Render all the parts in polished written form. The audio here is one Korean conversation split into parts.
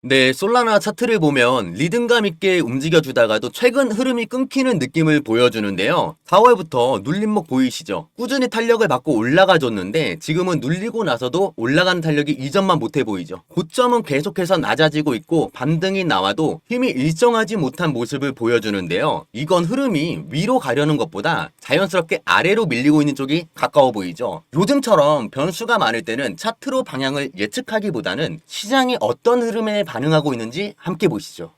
네, 솔라나 차트를 보면 리듬감 있게 움직여주다가도 최근 흐름이 끊기는 느낌을 보여주는데요. 4월부터 눌림목 보이시죠? 꾸준히 탄력을 받고 올라가줬는데 지금은 눌리고 나서도 올라가는 탄력이 이전만 못해 보이죠. 고점은 계속해서 낮아지고 있고 반등이 나와도 힘이 일정하지 못한 모습을 보여주는데요. 이건 흐름이 위로 가려는 것보다 자연스럽게 아래로 밀리고 있는 쪽이 가까워 보이죠. 요즘처럼 변수가 많을 때는 차트로 방향을 예측하기보다는 시장이 어떤 흐름에 반응하고 있는지 함께 보시죠.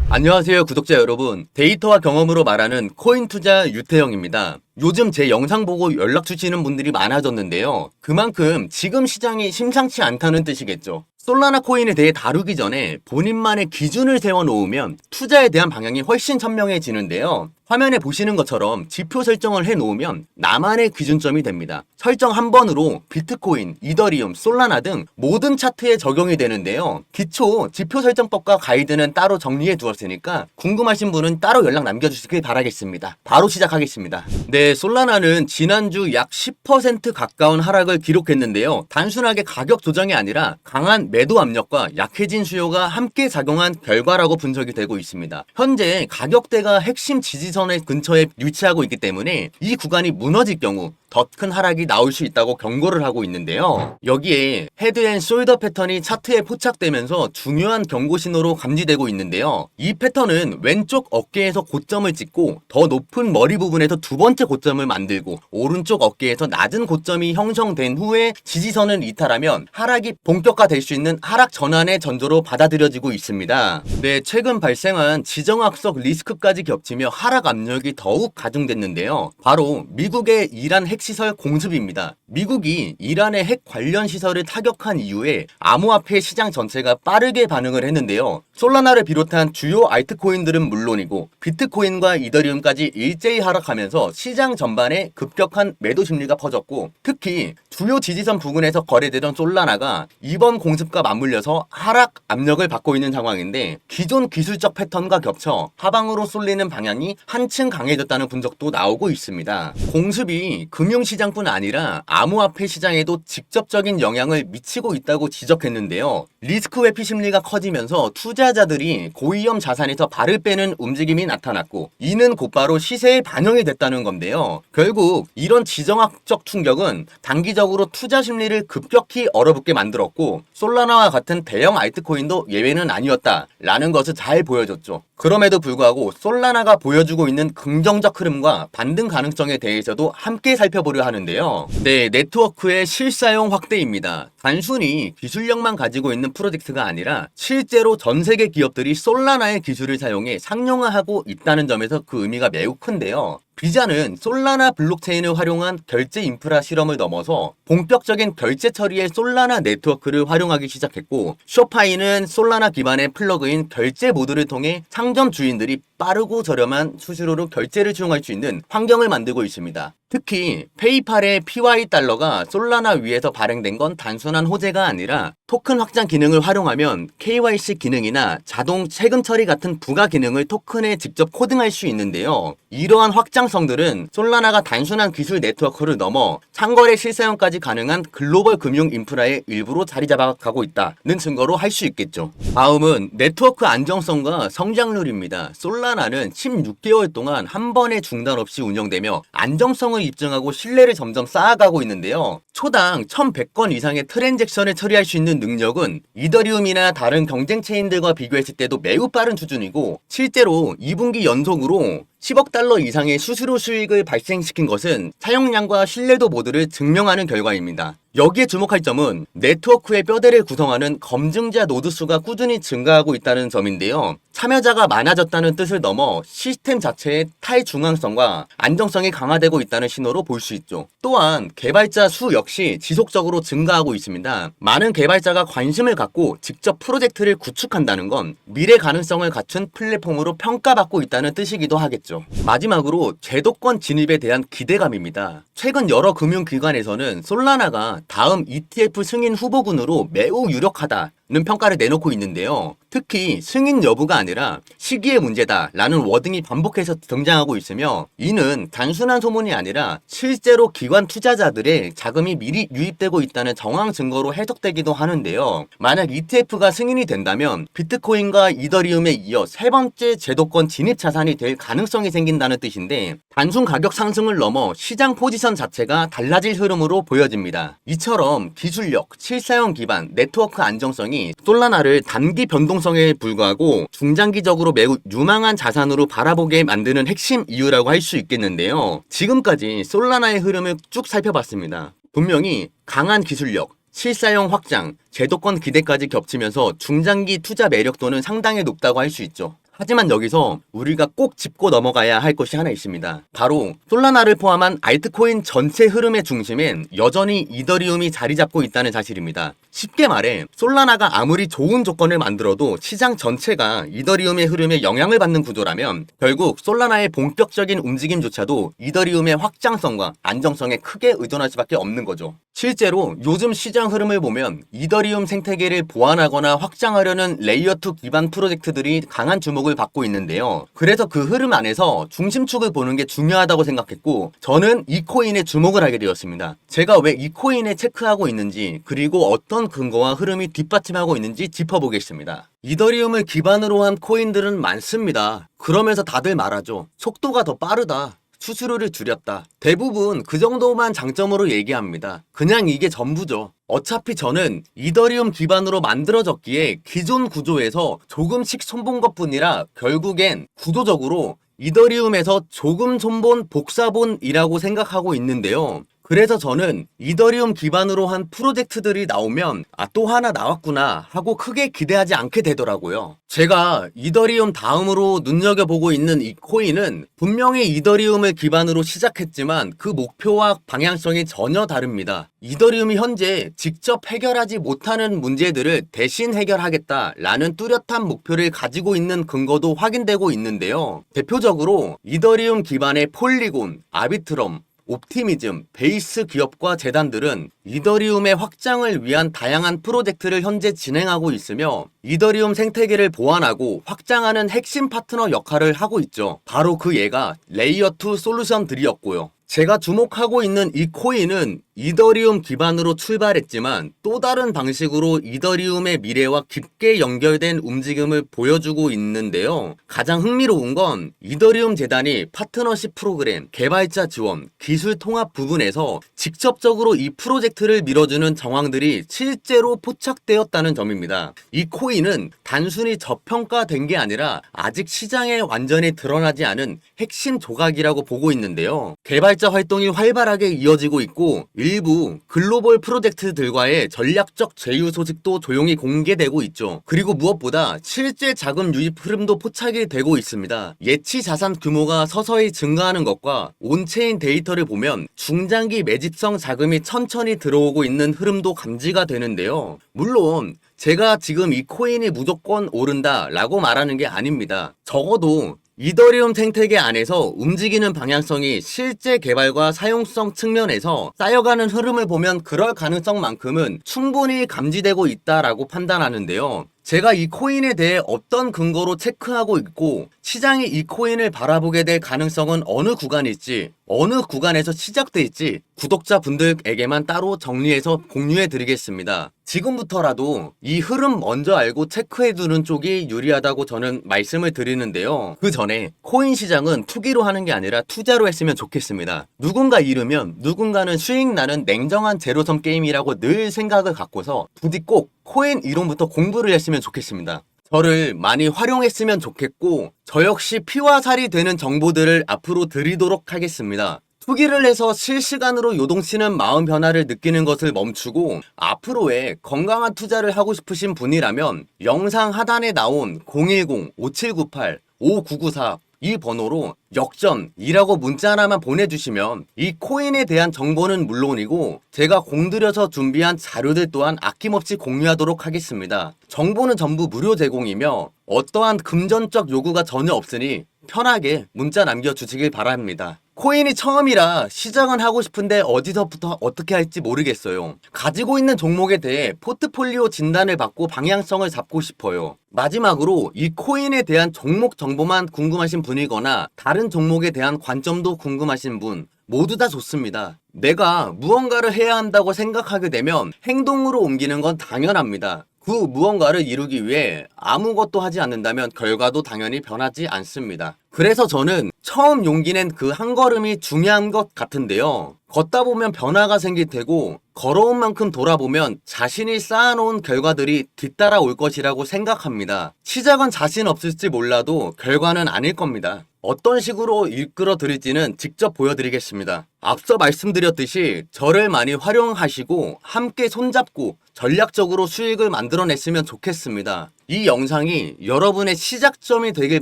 안녕하세요, 구독자 여러분. 데이터와 경험으로 말하는 코인 투자 유태영입니다. 요즘 제 영상 보고 연락 주시는 분들이 많아졌는데요. 그만큼 지금 시장이 심상치 않다는 뜻이겠죠. 솔라나 코인에 대해 다루기 전에 본인만의 기준을 세워놓으면 투자에 대한 방향이 훨씬 선명해지는데요. 화면에 보시는 것처럼 지표 설정을 해놓으면 나만의 기준점이 됩니다. 설정 한 번으로 비트코인, 이더리움, 솔라나 등 모든 차트에 적용이 되는데요. 기초 지표 설정법과 가이드는 따로 정리해 두었으니까 궁금하신 분은 따로 연락 남겨주시길 바라겠습니다. 바로 시작하겠습니다. 네, 솔라나는 지난주 약 10% 가까운 하락을 기록했는데요. 단순하게 가격 조정이 아니라 강한 매도 압력과 약해진 수요가 함께 작용한 결과라고 분석이 되고 있습니다. 현재 가격대가 핵심 지지선의 근처에 위치하고 있기 때문에 이 구간이 무너질 경우 더 큰 하락이 나올 수 있다고 경고를 하고 있는데요. 여기에 헤드앤숄더 패턴이 차트에 포착되면서 중요한 경고 신호로 감지되고 있는데요. 이 패턴은 왼쪽 어깨에서 고점을 찍고 더 높은 머리 부분에서 두 번째 고점을 만들고 오른쪽 어깨에서 낮은 고점이 형성된 후에 지지선을 이탈하면 하락이 본격화될 수 있는 하락 전환의 전조로 받아들여지고 있습니다. 네, 최근 발생한 지정학적 리스크까지 겹치며 하락 압력이 더욱 가중됐는데요. 바로 미국의 이란 핵시설 공습입니다. 미국이 이란의 핵 관련 시설을 타격한 이후에 암호화폐 시장 전체가 빠르게 반응을 했는데요. 솔라나를 비롯한 주요 알트코인들은 물론이고 비트코인과 이더리움까지 일제히 하락하면서 시장 전반에 급격한 매도 심리가 퍼졌고, 특히 주요 지지선 부근에서 거래되던 솔라나가 이번 공습과 맞물려서 하락 압력을 받고 있는 상황인데, 기존 기술적 패턴과 겹쳐 하방으로 쏠리는 방향이 한층 강해졌다는 분석도 나오고 있습니다. 공습이 금융시장뿐 아니라 암호화폐 시장에도 직접적인 영향을 미치고 있다고 지적했는데요. 리스크 회피 심리가 커지면서 투자자들이 고위험 자산에서 발을 빼는 움직임이 나타났고, 이는 곧바로 시세에 반영이 됐다는 건데요. 결국 이런 지정학적 충격은 단기적으로 투자 심리를 급격히 얼어붙게 만들었고, 솔라나와 같은 대형 알트코인도 예외는 아니었다라는 것을 잘 보여줬죠. 그럼에도 불구하고 솔라나가 보여주고 있는 긍정적 흐름과 반등 가능성에 대해서도 함께 살펴보려 하는데요. 네, 네트워크의 실사용 확대입니다. 단순히 기술력만 가지고 있는 프로젝트가 아니라 실제로 전 세계 기업들이 솔라나의 기술을 사용해 상용화하고 있다는 점에서 그 의미가 매우 큰데요. 비자는 솔라나 블록체인을 활용한 결제 인프라 실험을 넘어서 본격적인 결제 처리의 솔라나 네트워크를 활용하기 시작했고, 쇼파이는 솔라나 기반의 플러그인 결제 모드를 통해 상점 주인들이 빠르고 저렴한 수수료로 결제를 수용할 수 있는 환경을 만들고 있습니다. 특히 페이팔의 PY 달러가 솔라나 위에서 발행된 건 단순한 호재가 아니라 토큰 확장 기능을 활용하면 KYC 기능이나 자동 세금 처리 같은 부가 기능을 토큰에 직접 코딩할 수 있는데요. 이러한 확장성들은 솔라나가 단순한 기술 네트워크를 넘어 상거래 실사용까지 가능한 글로벌 금융 인프라의 일부로 자리 잡아가고 있다는 증거로 할 수 있겠죠. 다음은 네트워크 안정성과 성장률입니다. 솔라나는 16개월 동안 한 번의 중단 없이 운영되며 안정성을 입증하고 신뢰를 점점 쌓아가고 있는데요. 초당 1100건 이상의 트랜잭션을 처리할 수 있는 능력은 이더리움이나 다른 경쟁 체인들과 비교했을 때도 매우 빠른 수준이고, 실제로 2분기 연속으로 10억 달러 이상의 수수료 수익을 발생시킨 것은 사용량과 신뢰도 모두를 증명하는 결과입니다. 여기에 주목할 점은 네트워크의 뼈대를 구성하는 검증자 노드 수가 꾸준히 증가하고 있다는 점인데요. 참여자가 많아졌다는 뜻을 넘어 시스템 자체의 탈중앙성과 안정성이 강화되고 있다는 신호로 볼 수 있죠. 또한 개발자 수 역시 지속적으로 증가하고 있습니다. 많은 개발자가 관심을 갖고 직접 프로젝트를 구축한다는 건 미래 가능성을 갖춘 플랫폼으로 평가받고 있다는 뜻이기도 하겠죠. 마지막으로 제도권 진입에 대한 기대감입니다. 최근 여러 금융기관에서는 솔라나가 다음 ETF 승인 후보군으로 매우 유력하다 평가를 내놓고 있는데요. 특히 승인 여부가 아니라 시기의 문제다라는 워딩이 반복해서 등장하고 있으며 이는 단순한 소문이 아니라 실제로 기관 투자자들의 자금이 미리 유입되고 있다는 정황 증거로 해석되기도 하는데요. 만약 ETF가 승인이 된다면 비트코인과 이더리움에 이어 세 번째 제도권 진입 자산이 될 가능성이 생긴다는 뜻인데 단순 가격 상승을 넘어 시장 포지션 자체가 달라질 흐름으로 보여집니다. 이처럼 기술력, 실사용 기반, 네트워크 안정성이 솔라나를 단기 변동성에 불구하고 중장기적으로 매우 유망한 자산으로 바라보게 만드는 핵심 이유라고 할 수 있겠는데요. 지금까지 솔라나의 흐름을 쭉 살펴봤습니다. 분명히 강한 기술력, 실사용 확장, 제도권 기대까지 겹치면서 중장기 투자 매력도는 상당히 높다고 할 수 있죠. 하지만 여기서 우리가 꼭 짚고 넘어가야 할 것이 하나 있습니다. 바로 솔라나를 포함한 알트코인 전체 흐름의 중심엔 여전히 이더리움이 자리 잡고 있다는 사실입니다. 쉽게 말해 솔라나가 아무리 좋은 조건을 만들어도 시장 전체가 이더리움의 흐름에 영향을 받는 구조라면 결국 솔라나의 본격적인 움직임조차도 이더리움의 확장성과 안정성에 크게 의존할 수밖에 없는 거죠. 실제로 요즘 시장 흐름을 보면 이더리움 생태계를 보완하거나 확장하려는 레이어2 기반 프로젝트들이 강한 주목을 받고 있는데요. 그래서 그 흐름 안에서 중심축을 보는 게 중요하다고 생각했고 저는 이 코인에 주목을 하게 되었습니다. 제가 왜 이 코인에 체크하고 있는지 그리고 어떤 근거와 흐름이 뒷받침하고 있는지 짚어보겠습니다. 이더리움을 기반으로 한 코인들은 많습니다. 그러면서 다들 말하죠. 속도가 더 빠르다. 수수료를 줄였다. 대부분 그 정도만 장점으로 얘기합니다. 그냥 이게 전부죠. 어차피 저는 이더리움 기반으로 만들어졌기에 기존 구조에서 조금씩 손본 것뿐이라 결국엔 구조적으로 이더리움에서 조금 손본 복사본이라고 생각하고 있는데요. 그래서 저는 이더리움 기반으로 한 프로젝트들이 나오면 또 하나 나왔구나 하고 크게 기대하지 않게 되더라고요. 제가 이더리움 다음으로 눈여겨보고 있는 이 코인은 분명히 이더리움을 기반으로 시작했지만 그 목표와 방향성이 전혀 다릅니다. 이더리움이 현재 직접 해결하지 못하는 문제들을 대신 해결하겠다라는 뚜렷한 목표를 가지고 있는 근거도 확인되고 있는데요. 대표적으로 이더리움 기반의 폴리곤, 아비트럼, 옵티미즘, 베이스 기업과 재단들은 이더리움의 확장을 위한 다양한 프로젝트를 현재 진행하고 있으며 이더리움 생태계를 보완하고 확장하는 핵심 파트너 역할을 하고 있죠. 바로 그 예가 레이어2 솔루션들이었고요. 제가 주목하고 있는 이 코인은 이더리움 기반으로 출발했지만 또 다른 방식으로 이더리움의 미래와 깊게 연결된 움직임을 보여주고 있는데요. 가장 흥미로운 건 이더리움 재단이 파트너십 프로그램, 개발자 지원, 기술 통합 부분에서 직접적으로 이 프로젝트를 밀어주는 정황들이 실제로 포착되었다는 점입니다. 이 코인은 단순히 저평가된 게 아니라 아직 시장에 완전히 드러나지 않은 핵심 조각이라고 보고 있는데요. 개발자 활동이 활발하게 이어지고 있고 일부 글로벌 프로젝트들과의 전략적 제휴 소식도 조용히 공개되고 있죠. 그리고 무엇보다 실제 자금 유입 흐름도 포착이 되고 있습니다. 예치 자산 규모가 서서히 증가하는 것과 온체인 데이터를 보면 중장기 매집성 자금이 천천히 들어오고 있는 흐름도 감지가 되는데요. 물론 제가 지금 이 코인이 무조건 오른다라고 말하는 게 아닙니다. 적어도 이더리움 생태계 안에서 움직이는 방향성이 실제 개발과 사용성 측면에서 쌓여가는 흐름을 보면 그럴 가능성만큼은 충분히 감지되고 있다라고 판단하는데요. 제가 이 코인에 대해 어떤 근거로 체크하고 있고 시장이 이 코인을 바라보게 될 가능성은 어느 구간일지 어느 구간에서 시작될지 구독자분들에게만 따로 정리해서 공유해 드리겠습니다. 지금부터라도 이 흐름 먼저 알고 체크해두는 쪽이 유리하다고 저는 말씀을 드리는데요. 그 전에 코인 시장은 투기로 하는 게 아니라 투자로 했으면 좋겠습니다. 누군가 잃으면 누군가는 수익 나는 냉정한 제로섬 게임이라고 늘 생각을 갖고서 부디 꼭 코인 이론부터 공부를 했으면 좋겠습니다. 저를 많이 활용했으면 좋겠고 저 역시 피와 살이 되는 정보들을 앞으로 드리도록 하겠습니다. 투기를 해서 실시간으로 요동치는 마음 변화를 느끼는 것을 멈추고 앞으로의 건강한 투자를 하고 싶으신 분이라면 영상 하단에 나온 010-5798-5994 이 번호로 역전이라고 문자 하나만 보내주시면 이 코인에 대한 정보는 물론이고 제가 공들여서 준비한 자료들 또한 아낌없이 공유하도록 하겠습니다. 정보는 전부 무료 제공이며 어떠한 금전적 요구가 전혀 없으니 편하게 문자 남겨주시길 바랍니다. 코인이 처음이라 시작은 하고 싶은데 어디서부터 어떻게 할지 모르겠어요. 가지고 있는 종목에 대해 포트폴리오 진단을 받고 방향성을 잡고 싶어요. 마지막으로 이 코인에 대한 종목 정보만 궁금하신 분이거나 다른 종목에 대한 관점도 궁금하신 분 모두 다 좋습니다. 내가 무언가를 해야 한다고 생각하게 되면 행동으로 옮기는 건 당연합니다. 그 무언가를 이루기 위해 아무것도 하지 않는다면 결과도 당연히 변하지 않습니다. 그래서 저는 처음 용기 낸 그 한 걸음이 중요한 것 같은데요. 걷다 보면 변화가 생길 테고 걸어온 만큼 돌아보면 자신이 쌓아놓은 결과들이 뒤따라 올 것이라고 생각합니다. 시작은 자신 없을지 몰라도 결과는 아닐 겁니다. 어떤 식으로 이끌어 드릴지는 직접 보여드리겠습니다. 앞서 말씀드렸듯이 저를 많이 활용하시고 함께 손잡고 전략적으로 수익을 만들어냈으면 좋겠습니다. 이 영상이 여러분의 시작점이 되길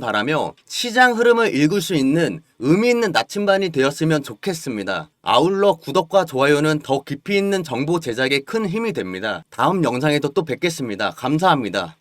바라며 시장 흐름을 읽을 수 있는 의미 있는 나침반이 되었으면 좋겠습니다. 아울러 구독과 좋아요는 더 깊이 있는 정보 제작에 큰 힘이 됩니다. 다음 영상에도 또 뵙겠습니다. 감사합니다.